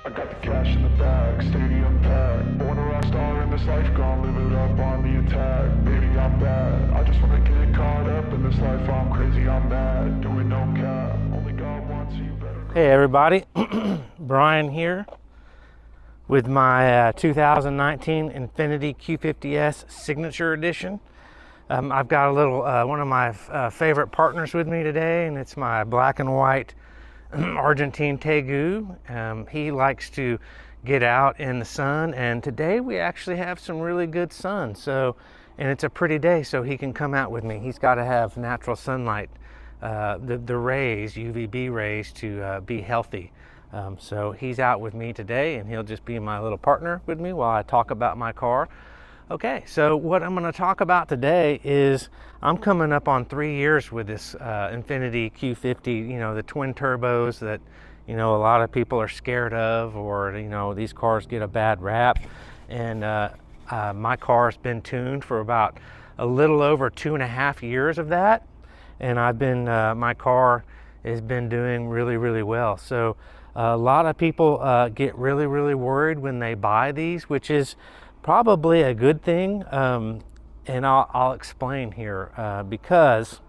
I got the cash in the bag, stadium packed. Born a rock star in this life, gonna live it up on the attack. Baby, I'm bad. I just wanna get caught up in this life. I'm crazy, I'm mad. Doing no cap. Only God wants you better. Hey everybody, Brian here with my 2019 Infiniti Q50S Signature Edition. I've got a little one of my favorite partners with me today, and it's my black and white Argentine Tegu. He likes to get out in the sun, and today we actually have some really good sun. And it's a pretty day, so he can come out with me. He's got to have natural sunlight, the rays, UVB rays, to be healthy. So he's out with me today, and he'll just be my little partner with me while I talk about my car. Okay, so what I'm going to talk about today is I'm coming up on 3 years with this Infiniti Q50, the twin turbos that, a lot of people are scared of, or, these cars get a bad rap. And my car's been tuned for about a little over 2.5 years of that. And my car has been doing really, really well. So a lot of people get really, really worried when they buy these, which is probably a good thing, and I'll explain here, because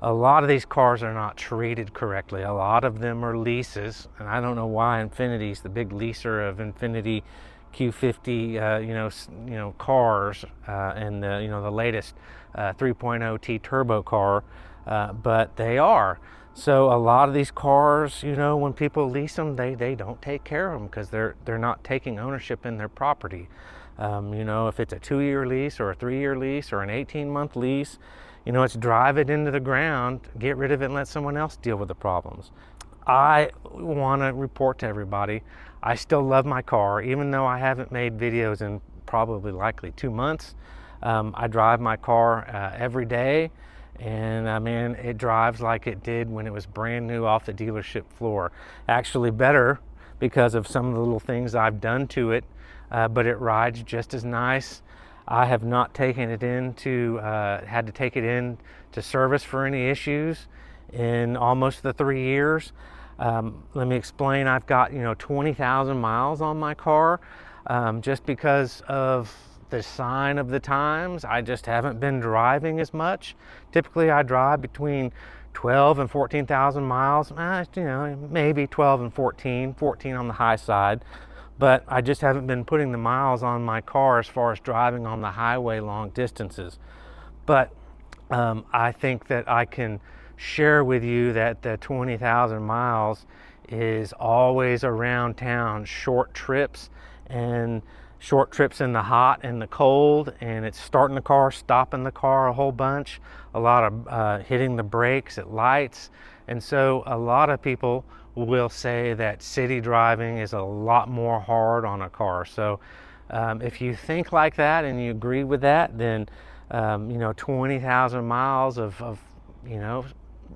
a lot of these cars are not treated correctly. A lot of them are leases, and I don't know why Infiniti's the big leaser of Infiniti Q50, cars, and the latest 3.0T turbo car, but they are. So a lot of these cars, when people lease them, they don't take care of them because they're not taking ownership in their property. If it's a 2-year lease or a 3-year lease or an 18-month lease, it's drive it into the ground, get rid of it, and let someone else deal with the problems. I want to report to everybody, I still love my car, even though I haven't made videos in probably likely 2 months. I drive my car every day, and it drives like it did when it was brand new off the dealership floor. Actually better, because of some of the little things I've done to it, but it rides just as nice. I have not taken it had to take it in to service for any issues in almost the 3 years. Let me explain. I've got 20,000 miles on my car, just because of the sign of the times. I just haven't been driving as much. Typically I drive between 12 and 14,000 miles, maybe 12 and 14 on the high side, but I just haven't been putting the miles on my car as far as driving on the highway long distances. But I think that I can share with you that the 20,000 miles is always around town, short trips in the hot and the cold, and it's starting the car, stopping the car a whole bunch, a lot of hitting the brakes at lights. And so a lot of people will say that city driving is a lot more hard on a car. So if you think like that and you agree with that, then 20,000 miles of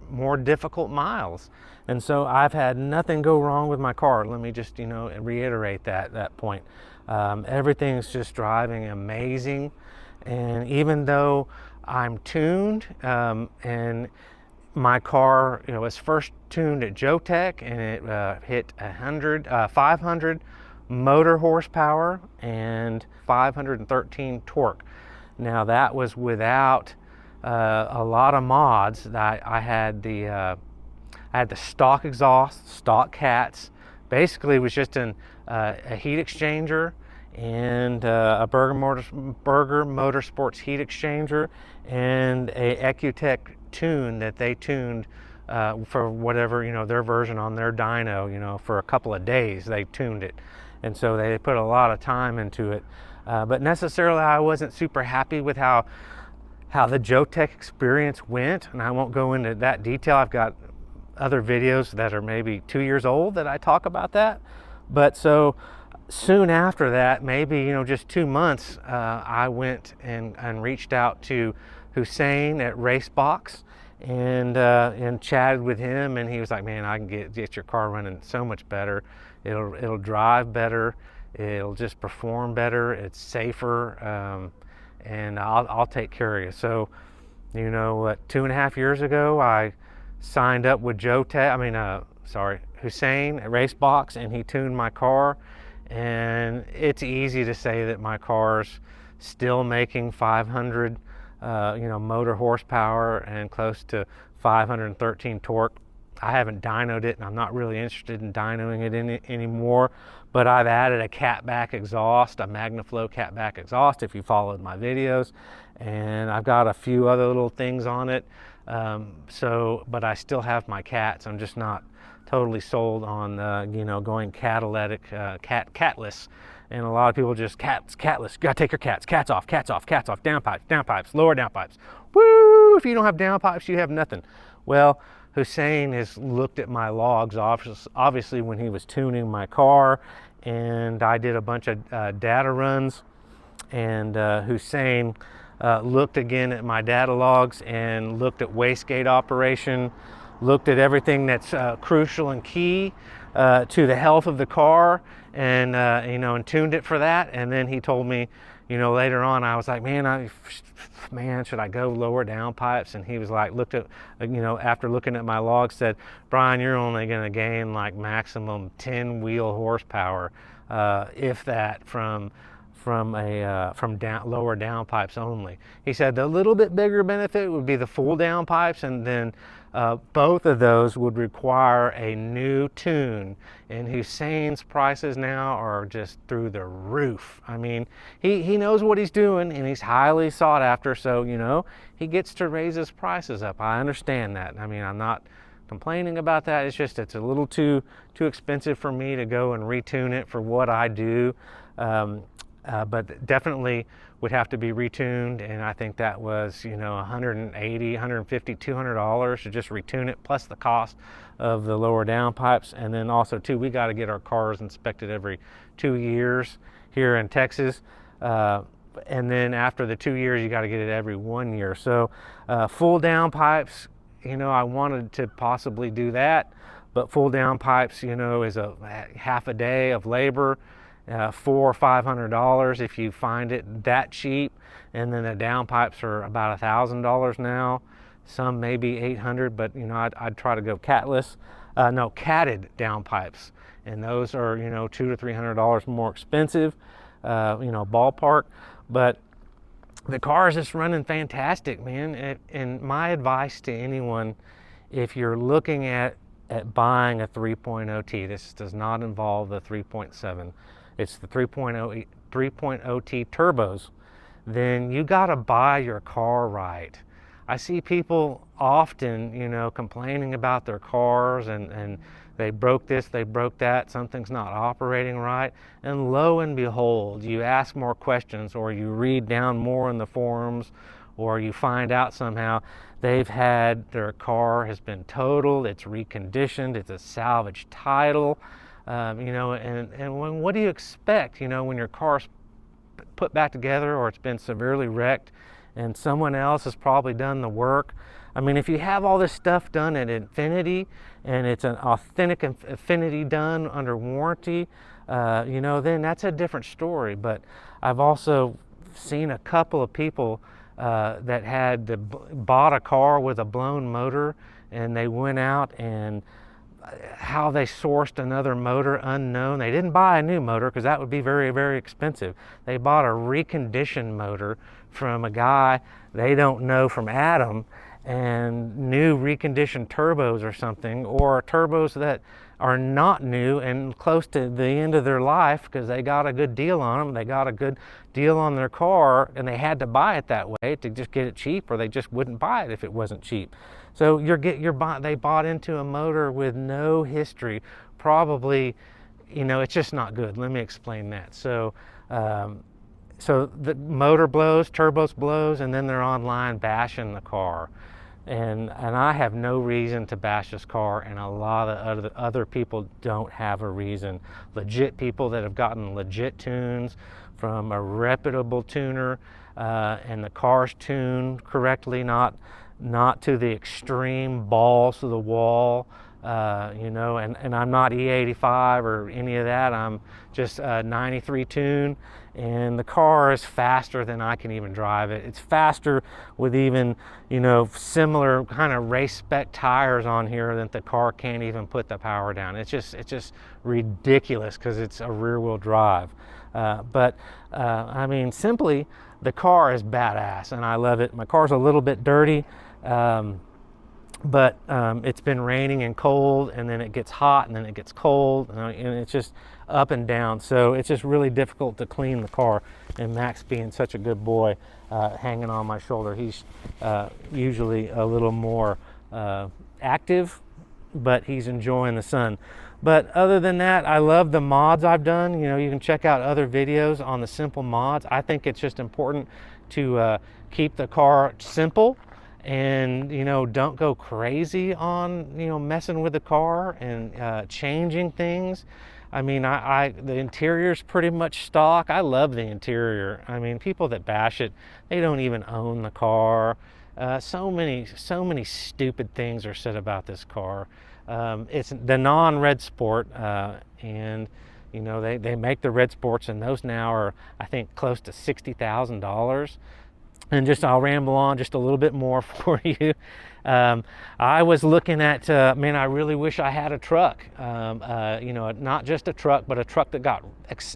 more difficult miles. And so I've had nothing go wrong with my car. Let me just reiterate that point. Everything's just driving amazing, and even though I'm tuned, and my car was first tuned at Jotech, and it hit 500 motor horsepower and 513 torque. Now that was without a lot of mods. That I had the stock exhaust, stock cats. Basically it was just a heat exchanger and a Berger Motorsports heat exchanger and a Ecutech tune that they tuned for whatever their version on their dyno. For a couple of days they tuned it, and so they put a lot of time into it. But necessarily I wasn't super happy with how the Jotech experience went, and I won't go into that detail. I've got other videos that are maybe 2 years old that I talk about that. But so soon after that, maybe just 2 months, I went and reached out to Hussein at Racebox and chatted with him, and he was like, man, I can get your car running so much better. It'll drive better, it'll just perform better, it's safer, and I'll take care of you. So 2.5 years ago I signed up with Jotech, Hussein at Racebox, and he tuned my car. And it's easy to say that my car's still making 500 motor horsepower and close to 513 torque. I haven't dynoed it, and I'm not really interested in dynoing it anymore, but I've added a catback exhaust, a MagnaFlow catback exhaust, if you followed my videos, and I've got a few other little things on it. But I still have my cats. I'm just not totally sold on going catalytic, catless. And a lot of people just catless. You gotta take your cats off, downpipes, lower downpipes. Woo! If you don't have downpipes, you have nothing. Well, Hussein has looked at my logs, obviously when he was tuning my car, and I did a bunch of data runs, and Hussein looked again at my data logs and looked at wastegate operation, looked at everything that's crucial and key to the health of the car, and and tuned it for that. And then he told me, later on, I was like, man, should I go lower downpipes? And he was like, looked at, after looking at my logs, said, Brian, you're only going to gain like maximum 10 wheel horsepower, if that, from lower downpipes only. He said the little bit bigger benefit would be the full downpipes, and then both of those would require a new tune. And Hussein's prices now are just through the roof. I mean, he knows what he's doing, and he's highly sought after, so he gets to raise his prices up. I understand that. I mean, I'm not complaining about that. It's just it's a little too expensive for me to go and retune it for what I do. But definitely would have to be retuned, and I think that was $180, $150, $200 to just retune it, plus the cost of the lower downpipes. And then also too, we got to get our cars inspected every 2 years here in Texas, and then after the 2 years you got to get it every 1 year. So full downpipes, I wanted to possibly do that, but full downpipes is a half a day of labor. $400 or $500 if you find it that cheap, and then the downpipes are about $1,000 now. Some maybe $800, but I'd try to go catless. Catted downpipes, and those are $200 to $300 more expensive, ballpark. But the car is just running fantastic, man. And my advice to anyone, if you're looking at buying a 3.0T, this does not involve the 3.7. It's the 3.0T turbos, then you got to buy your car right. I see people often, complaining about their cars, and they broke this, they broke that, something's not operating right. And lo and behold, you ask more questions, or you read down more in the forums, or you find out somehow their car has been totaled, it's reconditioned, it's a salvage title. And what do you expect, when your car's put back together, or it's been severely wrecked and someone else has probably done the work? I mean, if you have all this stuff done at Infiniti, and it's an authentic Infiniti done under warranty, then that's a different story. But I've also seen a couple of people that had bought a car with a blown motor, and they went out and how they sourced another motor unknown. They didn't buy a new motor because that would be very, very expensive. They bought a reconditioned motor from a guy they don't know from Adam, and new reconditioned turbos or something, or turbos that are not new and close to the end of their life because they got a good deal on them. They got a good deal on their car, and they had to buy it that way to just get it cheap, or they just wouldn't buy it if it wasn't cheap. So they bought into a motor with no history. Probably, it's just not good. Let me explain that. So the motor blows, turbos blows, and then they're online bashing the car. And I have no reason to bash this car, and a lot of other people don't have a reason. Legit people that have gotten legit tunes from a reputable tuner, and the car's tuned correctly, not to the extreme balls to the wall, you know, and I'm not E85 or any of that. I'm just 93 tune, and the car is faster than I can even drive it. It's faster with even, you know, similar kind of race spec tires on here that the car can't even put the power down. It's just ridiculous because it's a rear wheel drive. I mean, simply, the car is badass and I love it. My car's a little bit dirty. But it's been raining and cold, and then it gets hot, and then it gets cold, and it's just up and down. So it's just really difficult to clean the car. And Max, being such a good boy, hanging on my shoulder, he's usually a little more active, but he's enjoying the sun. But other than that, I love the mods I've done. You know, you can check out other videos on the simple mods. I think it's just important to keep the car simple. And, you know, don't go crazy on, you know, messing with the car and changing things. I mean, the interior's pretty much stock. I love the interior. I mean, people that bash it, they don't even own the car. So many stupid things are said about this car. It's the non-red sport, and, you know, they make the red sports, and those now are, I think, close to $60,000. And just, I'll ramble on just a little bit more for you. I was looking at, man, I really wish I had a truck. You know, not just a truck, but a truck that got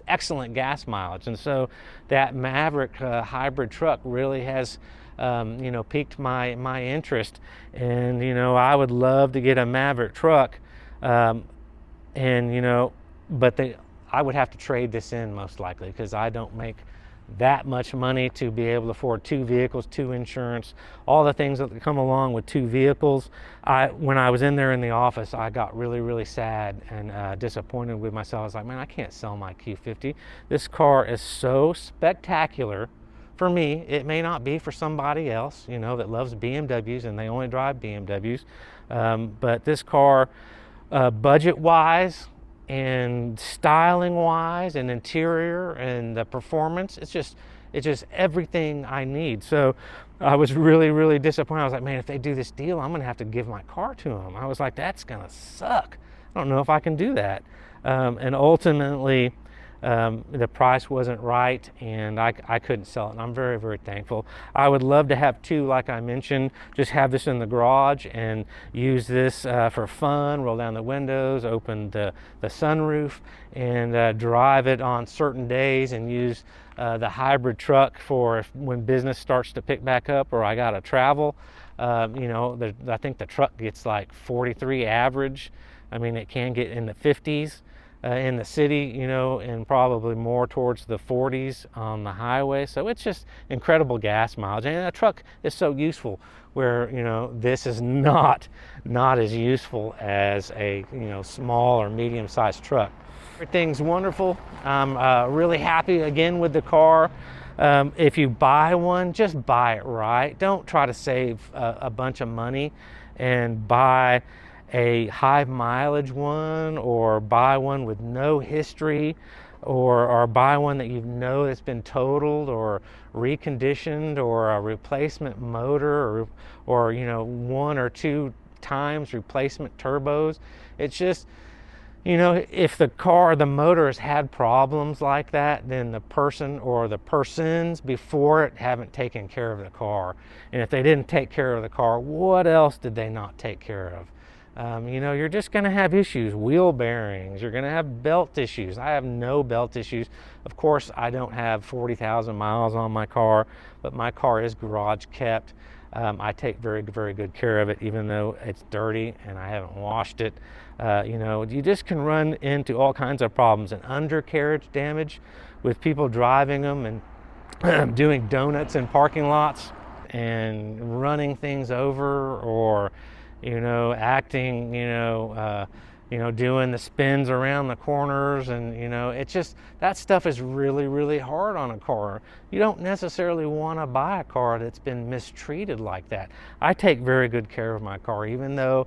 excellent gas mileage. And so that Maverick hybrid truck really has, you know, piqued my interest. And, you know, I would love to get a Maverick truck. And, you know, but I would have to trade this in most likely, because I don't make that much money to be able to afford 2 vehicles, 2 insurance, all the things that come along with 2 vehicles. When I was in there in the office, I got really sad and disappointed with myself. I was like, man, I can't sell my Q50. This car is so spectacular for me. It may not be for somebody else, you know, that loves BMWs and they only drive BMWs. But this car, budget-wise, and styling wise and interior and the performance, it's just everything I need. So I was really disappointed. I was like, man, if they do this deal, I'm gonna have to give my car to them. I was like, that's gonna suck. I don't know if I can do that. And ultimately, the price wasn't right, and I couldn't sell it, and I'm very thankful. I would love to have 2, like I mentioned, just have this in the garage and use this for fun, roll down the windows, open the sunroof, and drive it on certain days, and use the hybrid truck for when business starts to pick back up or I gotta travel. You know, I think the truck gets like 43 average. I mean, it can get in the 50s. In the city, you know, and probably more towards the 40s on the highway. So it's just incredible gas mileage. And a truck is so useful, where, you know, this is not as useful as a, you know, small or medium-sized truck. Everything's wonderful. I'm really happy again with the car. If you buy one, just buy it right. Don't try to save a bunch of money and buy a high mileage one, or buy one with no history, or buy one that you know that's been totaled or reconditioned, or a replacement motor, or you know, 1 or 2 times replacement turbos. It's just, you know, if the motor has had problems like that, then the person or the persons before it haven't taken care of the car. And if they didn't take care of the car, what else did they not take care of? You know, you're just going to have issues. Wheel bearings, you're going to have belt issues. I have no belt issues. Of course, I don't have 40,000 miles on my car, but my car is garage kept. I take very good care of it, even though it's dirty and I haven't washed it. You know, you just can run into all kinds of problems, and undercarriage damage with people driving them and doing donuts in parking lots and running things over, or you know, acting, you know, doing the spins around the corners, and you know, it's just, that stuff is really hard on a car. You don't necessarily want to buy a car that's been mistreated like that. I take very good care of my car, even though,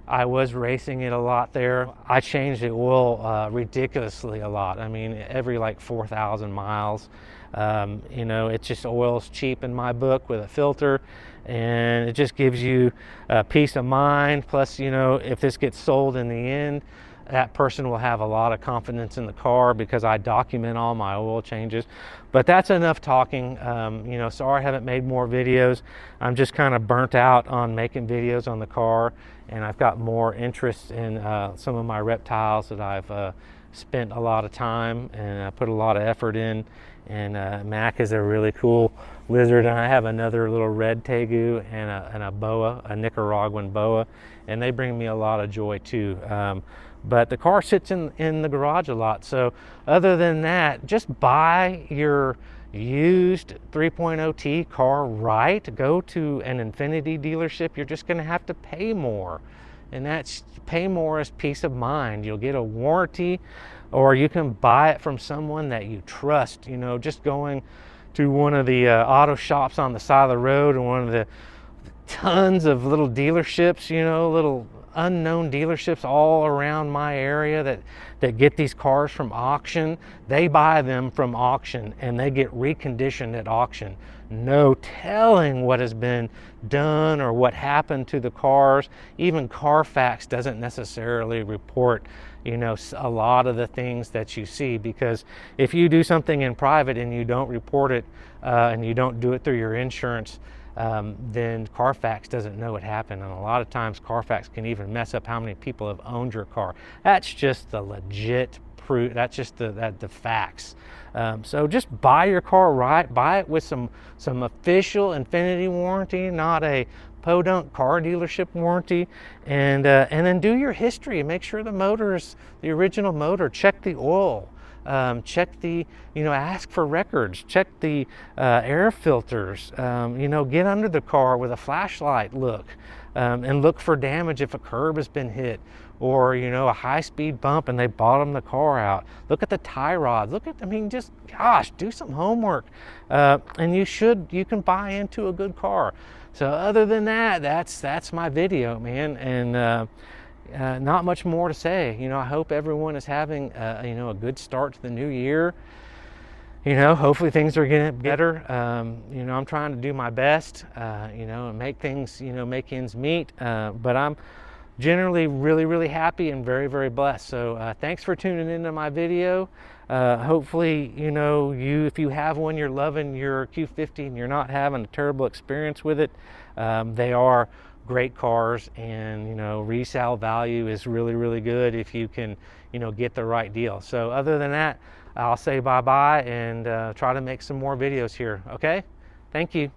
I was racing it a lot there. I changed the oil ridiculously a lot. I mean, every like 4,000 miles. You know, it's just oil's cheap in my book with a filter, and it just gives you peace of mind. Plus, you know, if this gets sold in the end, that person will have a lot of confidence in the car because I document all my oil changes. But that's enough talking. You know, sorry I haven't made more videos. I'm just kind of burnt out on making videos on the car, and I've got more interest in some of my reptiles that I've spent a lot of time and put a lot of effort in. And Mac is a really cool lizard, and I have another little red tegu and a boa, a Nicaraguan boa, and they bring me a lot of joy too. But the car sits in the garage a lot. So other than that, just buy your used 3.0T car right. Go to an Infiniti dealership. You're just going to have to pay more. And that's pay more is peace of mind. You'll get a warranty, or you can buy it from someone that you trust. You know, just going to one of the auto shops on the side of the road, and one of the tons of little dealerships, you know, little unknown dealerships all around my area that get these cars from auction. They buy them from auction and they get reconditioned at auction. No telling what has been done or what happened to the cars. Even Carfax doesn't necessarily report, you know, a lot of the things that you see, because if you do something in private and you don't report it and you don't do it through your insurance, then Carfax doesn't know what happened. And a lot of times Carfax can even mess up how many people have owned your car. That's just the legit proof. That's just the facts. So just buy your car right. Buy it with some official Infiniti warranty, not a podunk car dealership warranty, and then do your history. Make sure the motor is the original motor. Check the oil. Check the, you know, ask for records, check the air filters, you know, get under the car with a flashlight, look, and look for damage if a curb has been hit, or, you know, a high-speed bump and they bottom the car out. Look at the tie rods. Look at, I mean, just, gosh, do some homework, and you can buy into a good car. So other than that, that's my video, man, and not much more to say. You know, I hope everyone is having you know, a good start to the new year. You know, hopefully things are getting better. You know, I'm trying to do my best, you know, and make things, you know, make ends meet. But I'm generally really happy and very blessed. So thanks for tuning into my video. Hopefully, you know, if you have one, you're loving your Q50 and you're not having a terrible experience with it. They are great cars, and, you know, resale value is really good if you can, you know, get the right deal. So other than that, I'll say bye-bye and try to make some more videos here. Okay, thank you.